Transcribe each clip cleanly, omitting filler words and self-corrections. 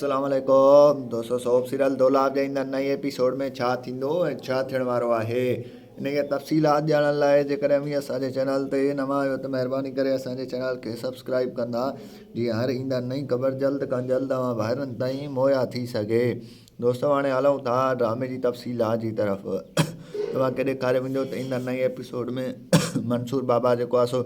अस्सलाम वालेकुम दोस्तों। सोप सीरियल दौलाब जे ईंदड़ नए एपिसोड में छा थींदो ऐं छा थियण वारो आहे इन खे तफ़सीलात ॼाणण लाइ जेकॾहिं बि असांजे चैनल ते नवां आहियो त महिरबानी करे असांजे चैनल खे सब्सक्राइब कंदा जीअं हर ईंदड़ नई ख़बर जल्द खां जल्द तव्हां भाइरनि ताईं मुहैया थी सघे। दोस्तों हाणे हलूं था ड्रामे जी तफ़सीलात जी तरफ़। तव्हांखे ॾेखारियो वेंदो त ईंदड़ नए एपिसोड में मंसूर बाबा जेको आहे सो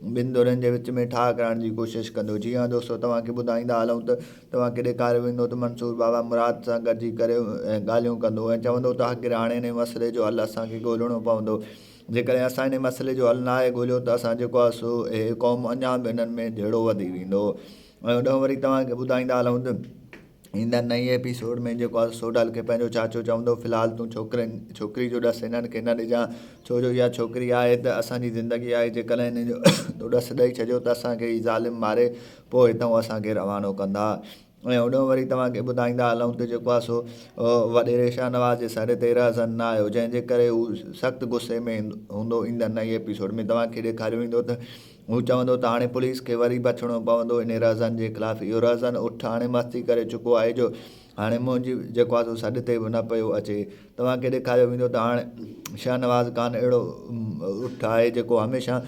ॿिनि दोरनि जे विच में ठाह करण जी कोशिशि कंदो। जी हाँ दोस्तों, तव्हांखे ॿुधाईंदा हलूं त तव्हांखे ॾेखारियो वेंदो त मंसूर बाबा मुराद सां गॾिजी करे ॻाल्हियूं कंदो ऐं चवंदो त आख़िर हाणे हिन मसइले जो हलु असांखे ॻोल्हणो पवंदो। जेकॾहिं असां हिन मसइले जो हलु न आहे ॻोल्हियो त असां जेको आहे सो क़ौम अञा बि हिननि में जहिड़ो वधी वेंदो। ऐं उॾां वरी तव्हांखे ॿुधाईंदा हलूं त ईंदड़ नई एपिसोड में जेको आहे सोडल खे पंहिंजो चाचो चवंदो फ़िलहालु तूं छोकिरी जो ॾसु हिननि खे न ॾिजां, छो जो इहा छोकिरी आहे त असांजी ज़िंदगी आहे। जेकॾहिं हिन जो तूं ॾसु ॾेई छॾियो त असांखे ई ज़ालिम मारे पोइ हितां असांखे रवानो कंदा। ऐं होॾो वरी तव्हांखे ॿुधाईंदा हलूं त जेको आहे सो वॾेरे शाहनवाज़ जे सर ते रहज़न न आयो, जंहिंजे करे हू सख़्तु गुस्से में हूंदो। ईंदड़ नई एपिसोड में तव्हांखे ॾेखारियो वेंदो त हू चवंदो त हाणे पुलिस खे वरी बचिणो पवंदो इन रहज़न जे ख़िलाफ़ु। इहो रहज़न उठ हाणे मस्ती करे चुको आहे जो हाणे मुंहिंजी जेको आहे सो सॾ ते बि न पियो अचे। तव्हांखे ॾेखारियो वेंदो त हाणे शाहनवाज़ ख़ान अहिड़ो उठ आहे जेको हमेशह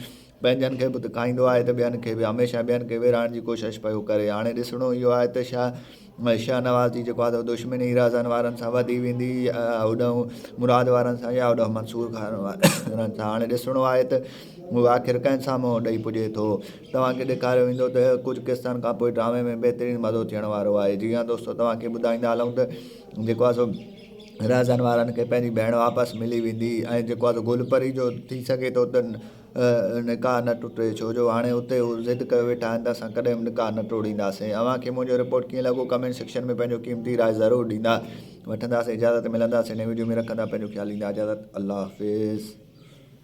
पंहिंजनि खे बि त खाईंदो आहे त ॿियनि खे बि हमेशह ॿियनि खे विराइण जी कोशिशि पियो करे। हाणे ॾिसणो इहो आहे त शाहनवाज़ जी जेको आहे त दुश्मनी रहज़न वारनि सां वधी वेंदी होॾां मुराद वारनि सां या होॾां मंसूर खान वारनि सां। हाणे ॾिसणो आहे त उहो आख़िर कंहिं सां मुंहुं ॾेई पुॼे थो। तव्हांखे ॾेखारियो वेंदो त कुझु किस्तनि खां पोइ ड्रामे में बहितरीनु मज़ो थियण वारो आहे। जी हाँ दोस्तों, तव्हांखे ॿुधाईंदा हलूं त जेको आहे सो रहज़न वारनि खे पंहिंजी भेण वापसि मिली वेंदी ऐं जेको आहे सो गुलपरी जो थी सघे थो त निकाह न टुटे, छो जो हाणे उते हू ज़िद कयो वेठा आहिनि त असां कॾहिं बि निकाह न तोड़ींदासीं। अव्हांखे मुंहिंजो रिपोर्ट कीअं लॻो कमेंट सेक्शन में पंहिंजो क़ीमती राय ज़रूरु ॾींदा। वठंदासीं इजाज़त, मिलंदासीं नई वीडियो में, रखंदा पंहिंजो ख़्यालु, ॾींदा इजाज़त। अल्लाह हाफ़िज़।